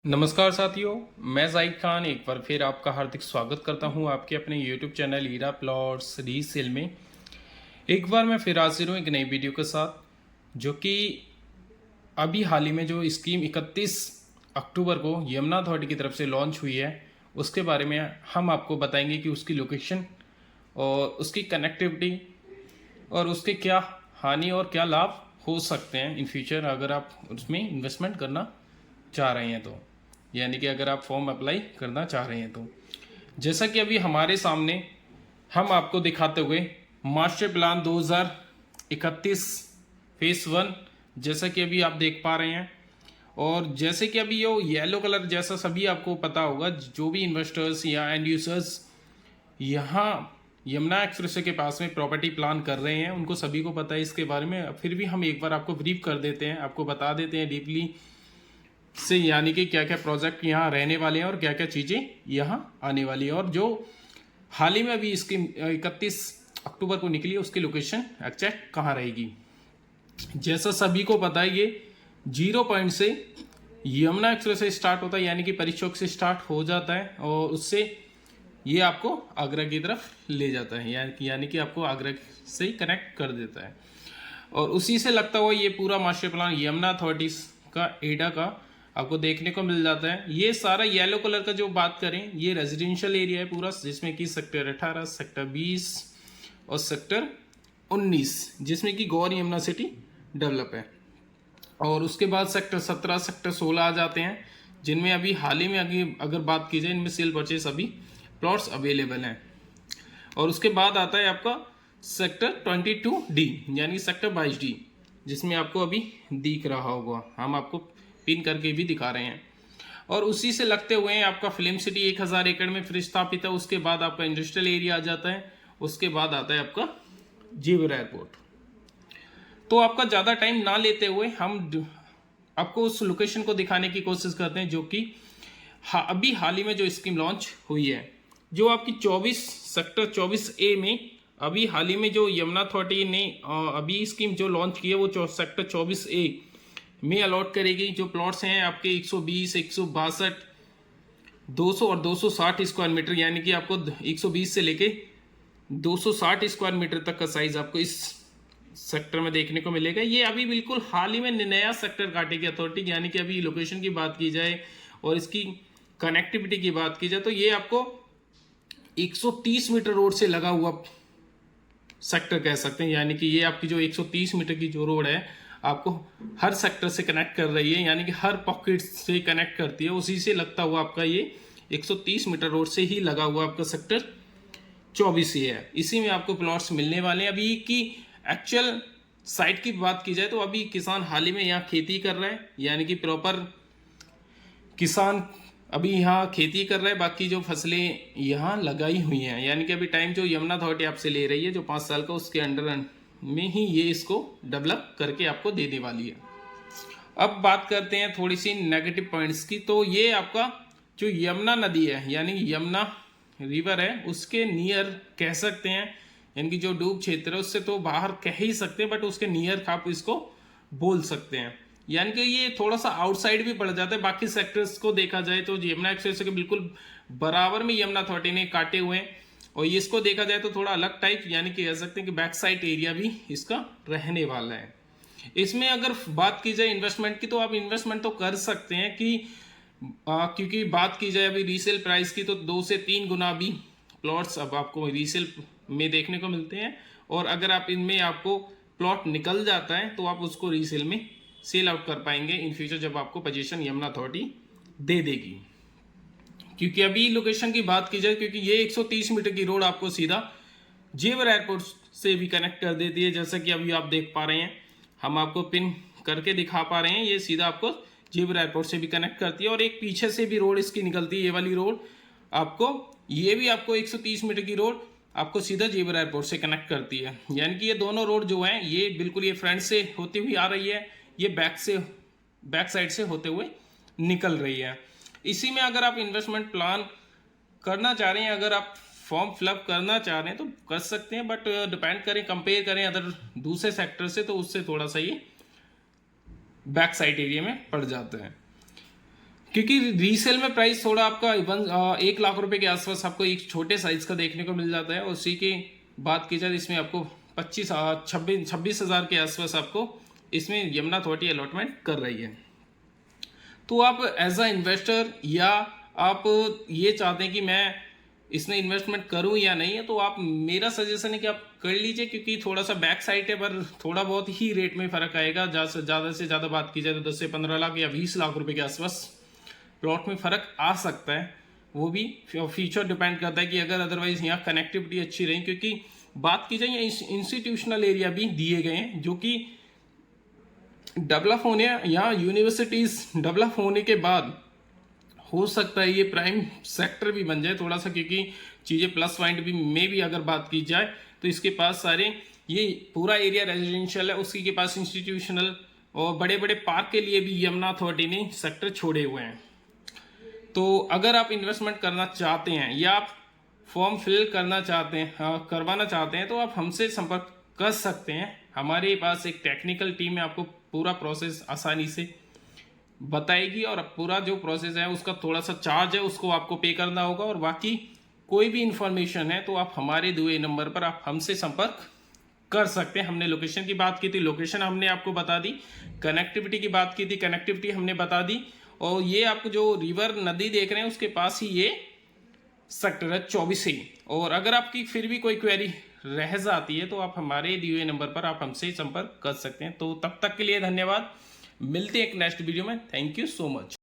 नमस्कार साथियों, मैं जाहिद खान एक बार फिर आपका हार्दिक स्वागत करता हूं आपके अपने YouTube चैनल हीरा प्लॉट्स रीसेल में। एक बार मैं फिर हाजिर हूं एक नई वीडियो के साथ, जो कि अभी हाल ही में जो स्कीम 31 अक्टूबर को यमुना अथॉरिटी की तरफ से लॉन्च हुई है, उसके बारे में हम आपको बताएंगे कि उसकी लोकेशन और उसकी कनेक्टिविटी और उसके क्या हानि और क्या लाभ हो सकते हैं इन फ्यूचर अगर आप उसमें इन्वेस्टमेंट करना चाह रहे हैं तो, यानी कि अगर आप फॉर्म अप्लाई करना चाह रहे हैं तो। जैसा कि अभी हमारे सामने हम आपको दिखाते हुए मास्टर प्लान 2031 फेस 1 जैसा कि अभी आप देख पा रहे हैं, और जैसे कि अभी ये येलो कलर जैसा सभी आपको पता होगा, जो भी इन्वेस्टर्स या एंड यूजर्स यहाँ यमुना एक्सप्रेस के पास में प्रॉपर्टी प्लान कर रहे हैं, उनको सभी को पता है इसके बारे में। फिर भी हम एक बार आपको ब्रीफ कर देते हैं, आपको बता देते हैं डीपली से, यानी कि क्या क्या प्रोजेक्ट यहाँ रहने वाले हैं और क्या क्या चीज़ें यहाँ आने वाली है, और जो हाल ही में अभी इसकी 31 अक्टूबर को निकली है उसकी लोकेशन एग्जैक्ट कहाँ रहेगी। जैसा सभी को पता है, ये 0 पॉइंट से यमुना एक्सप्रेस से स्टार्ट होता है, यानी कि परी चौक से स्टार्ट हो जाता है, और उससे ये आपको आगरा की तरफ ले जाता है, यानी कि आपको आगरा से ही कनेक्ट कर देता है। और उसी से लगता हुआ ये पूरा मास्टर प्लान यमुना अथॉरिटी का एडा का आपको देखने को मिल जाता है। ये सारा येलो कलर का जो बात करें, ये रेजिडेंशियल एरिया है पूरा, जिसमें कि सेक्टर 18, सेक्टर 20 और सेक्टर 19, जिसमें कि गौर यमुना सिटी डेवलप है। और उसके बाद सेक्टर 17, सेक्टर 16 आ जाते हैं, जिनमें अभी हाल ही में अगर बात की जाए, इनमें सेल परचेस अभी प्लॉट्स अवेलेबल हैं। और उसके बाद आता है आपका सेक्टर 22D, यानी सेक्टर 22D, जिसमें आपको अभी दिख रहा होगा, हम आपको पिन करके भी दिखा रहे हैं। और उसी से लगते हुए आपका फिल्म सिटी 1000 एकड़ में फिर स्थापित है। उसके बाद आपका इंडस्ट्रियल एरिया आ जाता है, उसके बाद आता है आपका जेवर एयरपोर्ट। तो आपका ज़्यादा टाइम ना लेते हुए हम आपको उस लोकेशन को दिखाने की कोशिश करते हैं, जो कि अभी हाल ही में जो स्कीम लॉन्च हुई है, जो आपकी 24 सेक्टर 24A में अभी हाल ही में जो यमुना अथॉरिटी ने अभी स्कीम जो लॉन्च की है, वो सेक्टर 24A में अलॉट करेगी। जो प्लॉट्स हैं आपके 120, 162, 200 और 260 स्क्वायर मीटर, यानी कि आपको 120 से लेके 260 स्क्वायर मीटर तक का साइज आपको इस सेक्टर में देखने को मिलेगा। ये अभी बिल्कुल हाल ही में नया सेक्टर काटेगी अथॉरिटी, यानी कि अभी लोकेशन की बात की जाए और इसकी कनेक्टिविटी की बात की जाए, तो ये आपको 130 मीटर रोड से लगा हुआ सेक्टर कह सकते हैं। यानी कि ये आपकी जो 130 मीटर की जो रोड है, आपको हर सेक्टर से कनेक्ट कर रही है, यानी कि हर पॉकेट से कनेक्ट करती है। उसी से लगता हुआ आपका ये 130 मीटर रोड से ही लगा हुआ आपका सेक्टर 24 है। इसी में आपको प्लॉट्स मिलने वाले हैं। अभी की एक्चुअल साइट की बात की जाए, तो अभी किसान हाल ही में यहाँ खेती कर रहे हैं, यानी कि प्रॉपर किसान अभी यहाँ खेती कर रहे हैं। बाकी जो फसलें यहाँ लगाई हुई हैं, यानी कि अभी टाइम जो यमुना अथॉरिटी आपसे ले रही है, जो 5 साल का, उसके अंडर में ही ये इसको डेवलप करके आपको देने वाली है। अब बात करते हैं थोड़ी सी नेगेटिव पॉइंट्स की। तो ये आपका जो यमुना नदी है, यानी यमुना रिवर है, उसके नियर कह सकते हैं, यानी कि जो डूब क्षेत्र है उससे तो बाहर कह ही सकते हैं, बट उसके नियर आप इसको बोल सकते हैं। यानी कि ये थोड़ा सा आउटसाइड भी पड़ जाता है। बाकी सेक्टर्स को देखा जाए तो यमुना एक्सप्रेस के बिल्कुल बराबर में यमुना अथॉरिटी ने काटे हुए हैं, और ये इसको देखा जाए तो थोड़ा अलग टाइप, यानी कि कह सकते हैं कि बैक साइड एरिया भी इसका रहने वाला है। इसमें अगर बात की जाए इन्वेस्टमेंट की, तो आप इन्वेस्टमेंट तो कर सकते हैं कि क्योंकि बात की जाए अभी रीसेल प्राइस की, तो 2 से 3 गुना भी प्लॉट्स अब आपको रीसेल में देखने को मिलते हैं। और अगर आप इनमें आपको प्लॉट निकल जाता है, तो आप उसको रीसेल में सेल आउट कर पाएंगे इन फ्यूचर, जब आपको पोजीशन यमुना अथॉरिटी दे देगी। क्योंकि अभी लोकेशन की बात की जाए, क्योंकि ये 130 मीटर की रोड आपको सीधा जेवर एयरपोर्ट से भी कनेक्ट कर देती है। जैसा कि अभी आप देख पा रहे हैं, हम आपको पिन करके दिखा पा रहे हैं, ये सीधा आपको जेवर एयरपोर्ट से भी कनेक्ट करती है। और एक पीछे से भी रोड इसकी निकलती है, ये वाली रोड आपको, ये भी आपको 130 मीटर की रोड आपको सीधा जेवर एयरपोर्ट से कनेक्ट करती है। यानी कि ये दोनों रोड जो हैं, ये बिल्कुल ये फ्रंट से होती हुई आ रही है, ये बैक साइड से होते हुए निकल रही है। इसी में अगर आप इन्वेस्टमेंट प्लान करना चाह रहे हैं, अगर आप फॉर्म फिलअप करना चाह रहे हैं, तो कर सकते हैं, बट डिपेंड करें, कंपेयर करें अदर दूसरे सेक्टर से, तो उससे थोड़ा सा ये बैक साइड एरिया में पड़ जाता है। क्योंकि रीसेल में प्राइस थोड़ा आपका 1 लाख रुपए के आसपास आपको एक छोटे साइज का देखने को मिल जाता है। और उसी की बात की जाए इसमें आपको 26,000 के आसपास आपको इसमें यमुना अथॉरिटी अलॉटमेंट कर रही है। तो आप एज अ इन्वेस्टर या आप ये चाहते हैं कि मैं इसमें इन्वेस्टमेंट करूं या नहीं है, तो आप, मेरा सजेशन है कि आप कर लीजिए, क्योंकि थोड़ा सा बैक साइड है पर थोड़ा बहुत ही रेट में फर्क आएगा। ज़्यादा से ज़्यादा बात की जाए तो 10 से 15 लाख या 20 लाख रुपए के आसपास प्लॉट में फ़र्क आ सकता है। वो भी फ्यूचर डिपेंड करता है कि अगर अदरवाइज यहाँ कनेक्टिविटी अच्छी रही, क्योंकि बात की जाए इंस्टीट्यूशनल एरिया भी दिए गए हैं जो कि डेवलप होने या यूनिवर्सिटीज़ डेवलप होने के बाद हो सकता है ये प्राइम सेक्टर भी बन जाए थोड़ा सा, क्योंकि चीज़ें प्लस पॉइंट भी में भी अगर बात की जाए तो इसके पास सारे ये पूरा एरिया रेजिडेंशियल है, उसी के पास इंस्टीट्यूशनल और बड़े बड़े पार्क के लिए भी यमुना अथॉरिटी ने सेक्टर छोड़े हुए हैं। तो अगर आप इन्वेस्टमेंट करना चाहते हैं या आप फॉर्म फिल करना चाहते हैं, करवाना चाहते हैं, तो आप हमसे संपर्क कर सकते हैं। हमारे पास एक टेक्निकल टीम है, आपको पूरा प्रोसेस आसानी से बताएगी और पूरा जो प्रोसेस है उसका थोड़ा सा चार्ज है उसको आपको पे करना होगा। और बाकी कोई भी इंफॉर्मेशन है तो आप हमारे दिए नंबर पर आप हमसे संपर्क कर सकते हैं। हमने लोकेशन की बात की थी, लोकेशन हमने आपको बता दी। कनेक्टिविटी की बात की थी, कनेक्टिविटी हमने बता दी। और ये आपको जो रिवर नदी देख रहे हैं उसके पास ही ये सेक्टर है 24 ही। और अगर आपकी फिर भी कोई क्वेरी रह जाती है तो आप हमारे दिए नंबर पर आप हमसे संपर्क कर सकते हैं। तो तब तक के लिए धन्यवाद, मिलते हैं एक नेक्स्ट वीडियो में। Thank you so much.